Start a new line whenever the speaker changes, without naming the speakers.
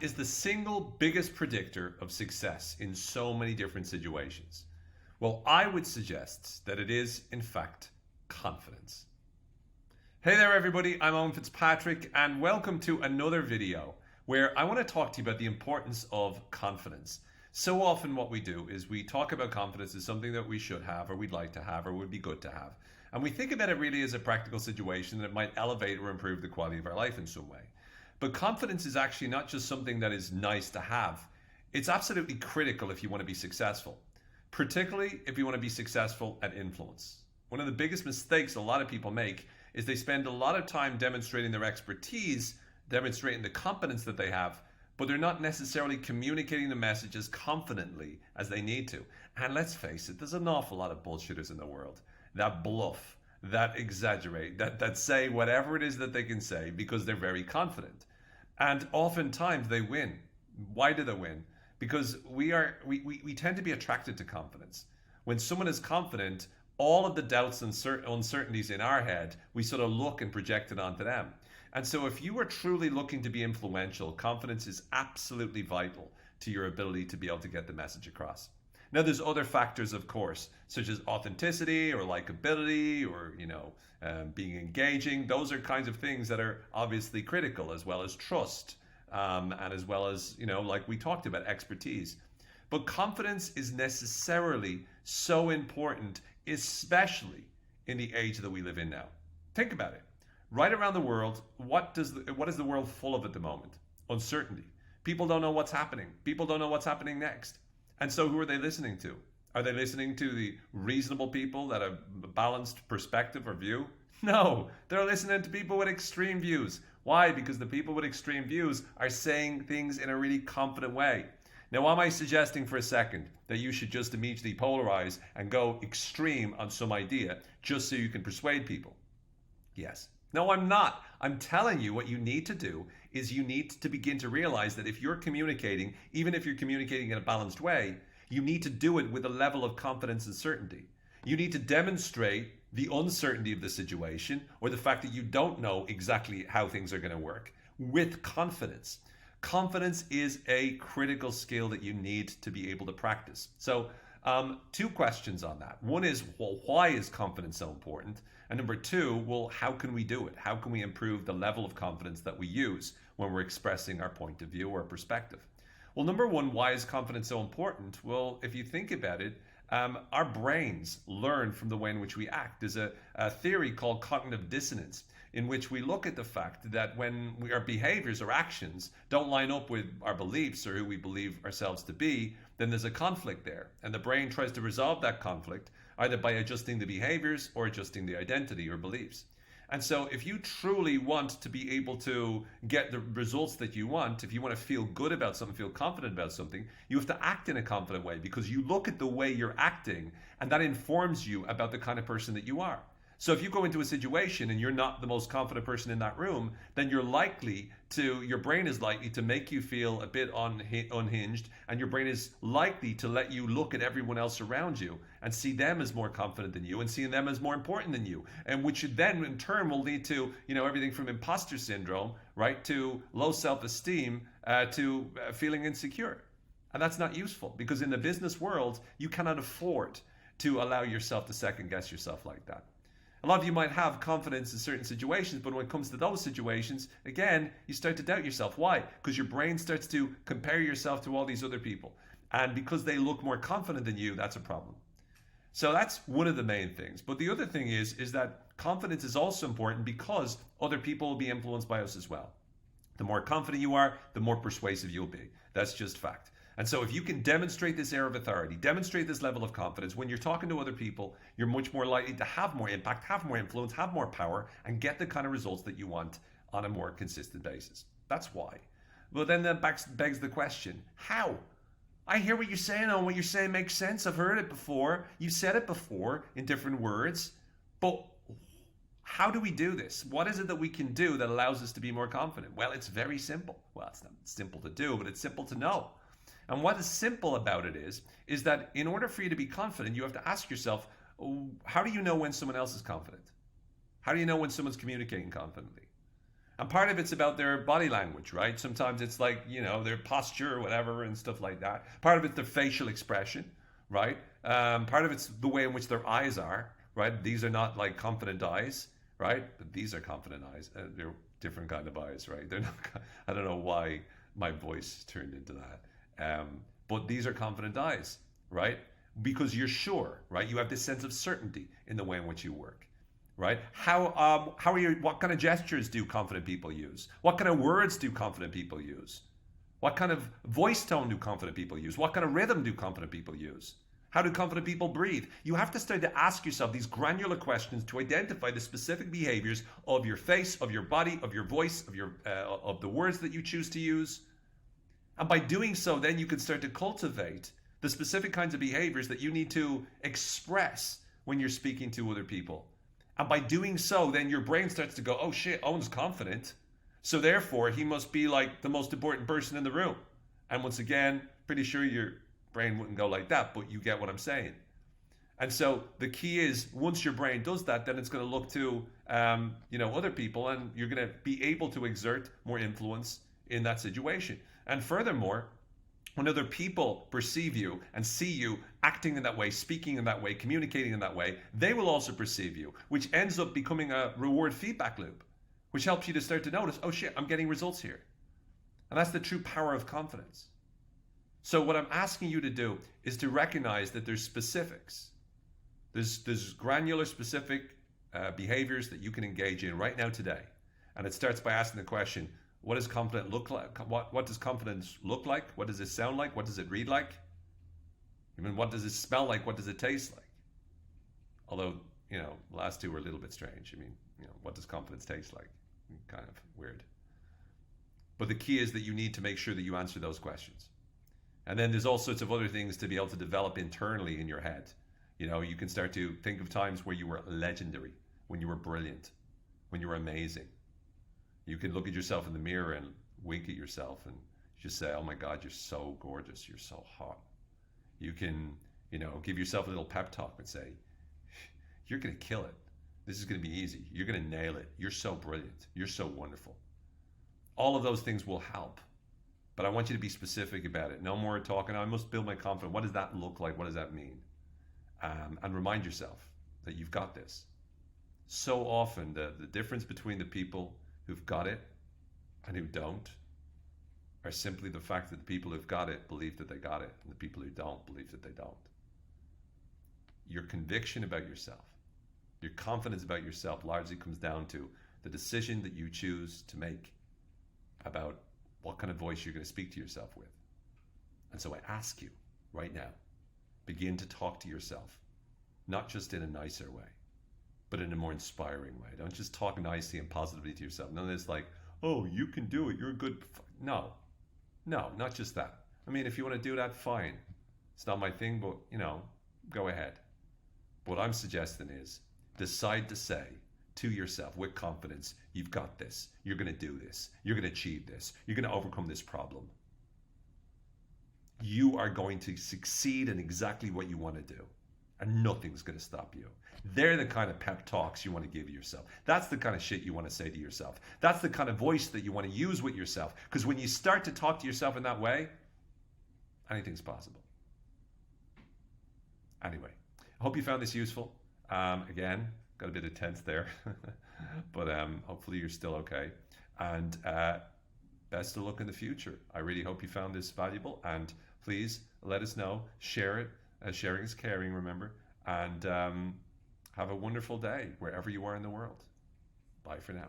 is the single biggest predictor of success in so many different situations? Well, I would suggest that it is, in fact, confidence. Hey there, everybody. I'm Owen Fitzpatrick, and welcome to another video where I want to talk to you about the importance of confidence. So often what we do is we talk about confidence as something that we should have, or we'd like to have, or would be good to have. And we think about it really as a practical situation that might elevate or improve the quality of our life in some way. But confidence is actually not just something that is nice to have. It's absolutely critical if you want to be successful, particularly if you want to be successful at influence. One of the biggest mistakes a lot of people make is they spend a lot of time demonstrating their expertise, demonstrating the competence that they have, but they're not necessarily communicating the message as confidently as they need to. And let's face it, there's an awful lot of bullshitters in the world that bluff, that exaggerate, that say whatever it is that they can say because they're very confident. And oftentimes they win. Why do they win? Because we tend to be attracted to confidence. When someone is confident, all of the doubts and uncertainties in our head, we sort of look and project it onto them. And so if you are truly looking to be influential, confidence is absolutely vital to your ability to be able to get the message across. Now, there's other factors, of course, such as authenticity or likability or, being engaging. Those are kinds of things that are obviously critical, as well as trust, and as well as, like we talked about, expertise. But confidence is necessarily so important, especially in the age that we live in now. Think about it. Right around the world, what is the world full of at the moment? Uncertainty. People don't know what's happening. People don't know what's happening next. And so who are they listening to? Are they listening to the reasonable people that have a balanced perspective or view? No, they're listening to people with extreme views. Why? Because the people with extreme views are saying things in a really confident way. Now, am I suggesting for a second that you should just immediately polarize and go extreme on some idea just so you can persuade people? Yes. No, I'm not. I'm telling you what you need to do is you need to begin to realize that if you're communicating, even if you're communicating in a balanced way, you need to do it with a level of confidence and certainty. You need to demonstrate the uncertainty of the situation or the fact that you don't know exactly how things are going to work with confidence. Confidence is a critical skill that you need to be able to practice. So, two questions on that. One is, well, why is confidence so important? And number two, well, how can we do it? How can we improve the level of confidence that we use when we're expressing our point of view or perspective? Well, number one, why is confidence so important? Well, if you think about it, our brains learn from the way in which we act. There's a theory called cognitive dissonance, in which we look at the fact that when our behaviors or actions don't line up with our beliefs or who we believe ourselves to be, then there's a conflict there. And the brain tries to resolve that conflict either by adjusting the behaviors or adjusting the identity or beliefs. And so if you truly want to be able to get the results that you want, if you want to feel good about something, feel confident about something, you have to act in a confident way because you look at the way you're acting and that informs you about the kind of person that you are. So if you go into a situation and you're not the most confident person in that room, then your brain is likely to make you feel a bit unhinged, and your brain is likely to let you look at everyone else around you and see them as more confident than you and seeing them as more important than you. And which then in turn will lead to, everything from imposter syndrome, right, to low self-esteem, to feeling insecure. And that's not useful because in the business world, you cannot afford to allow yourself to second guess yourself like that. A lot of you might have confidence in certain situations, but when it comes to those situations, again, you start to doubt yourself. Why? Because your brain starts to compare yourself to all these other people. And because they look more confident than you, that's a problem. So that's one of the main things. But the other thing is that confidence is also important because other people will be influenced by us as well. The more confident you are, the more persuasive you'll be. That's just fact. And so if you can demonstrate this air of authority, demonstrate this level of confidence, when you're talking to other people, you're much more likely to have more impact, have more influence, have more power, and get the kind of results that you want on a more consistent basis. That's why. Well, then that begs the question, how? I hear what you're saying, and what you're saying makes sense. I've heard it before. You've said it before in different words. But how do we do this? What is it that we can do that allows us to be more confident? Well, it's very simple. Well, it's not simple to do, but it's simple to know. And what is simple about it is that in order for you to be confident, you have to ask yourself, how do you know when someone else is confident? How do you know when someone's communicating confidently? And part of it's about their body language, right? Sometimes it's like, their posture or whatever and stuff like that. Part of it's their facial expression, right? Part of it's the way in which their eyes are, right? These are not like confident eyes, right? But these are confident eyes. They're different kind of eyes, right? They're not. I don't know why my voice turned into that. But these are confident eyes, right? Because you're sure, right? You have this sense of certainty in the way in which you work, right? How are you? What kind of gestures do confident people use? What kind of words do confident people use? What kind of voice tone do confident people use? What kind of rhythm do confident people use? How do confident people breathe? You have to start to ask yourself these granular questions to identify the specific behaviors of your face, of your body, of your voice, of the words that you choose to use. And by doing so, then you can start to cultivate the specific kinds of behaviors that you need to express when you're speaking to other people. And by doing so, then your brain starts to go, oh shit, Owen's confident. So therefore, he must be like the most important person in the room. And once again, pretty sure your brain wouldn't go like that, but you get what I'm saying. And so the key is, once your brain does that, then it's going to look to other people, and you're going to be able to exert more influence in that situation. And furthermore, when other people perceive you and see you acting in that way, speaking in that way, communicating in that way, they will also perceive you, which ends up becoming a reward feedback loop, which helps you to start to notice, oh shit, I'm getting results here. And that's the true power of confidence. So what I'm asking you to do is to recognize that there's specifics. There's granular specific behaviors that you can engage in right now today. And it starts by asking the question, what does confidence look like? What does confidence look like? What does it sound like? What does it read like? I mean, what does it smell like? What does it taste like? Although, the last two were a little bit strange. I mean, what does confidence taste like? Kind of weird. But the key is that you need to make sure that you answer those questions. And then there's all sorts of other things to be able to develop internally in your head. You can start to think of times where you were legendary, when you were brilliant, when you were amazing. You can look at yourself in the mirror and wink at yourself and just say, oh my God, you're so gorgeous. You're so hot. You can, give yourself a little pep talk and say, you're going to kill it. This is going to be easy. You're going to nail it. You're so brilliant. You're so wonderful. All of those things will help. But I want you to be specific about it. No more talking, I must build my confidence. What does that look like? What does that mean? And remind yourself that you've got this. So often, the difference between the people who've got it and who don't are simply the fact that the people who've got it believe that they got it, and the people who don't believe that they don't. Your conviction about yourself, your confidence about yourself largely comes down to the decision that you choose to make about what kind of voice you're going to speak to yourself with. And so I ask you right now, begin to talk to yourself, not just in a nicer way, but in a more inspiring way. Don't just talk nicely and positively to yourself. None of this like, oh, you can do it. You're a good. No, not just that. I mean, if you want to do that, fine. It's not my thing, but, go ahead. What I'm suggesting is decide to say to yourself with confidence, you've got this. You're going to do this. You're going to achieve this. You're going to overcome this problem. You are going to succeed in exactly what you want to do. And nothing's going to stop you. They're the kind of pep talks you want to give yourself. That's the kind of shit you want to say to yourself. That's the kind of voice that you want to use with yourself. Because when you start to talk to yourself in that way, anything's possible. Anyway, I hope you found this useful. Again, got a bit of tense there. But hopefully you're still okay. And best of luck in the future. I really hope you found this valuable. And please let us know. Share it. Sharing is caring, remember. And have a wonderful day wherever you are in the world. Bye for now.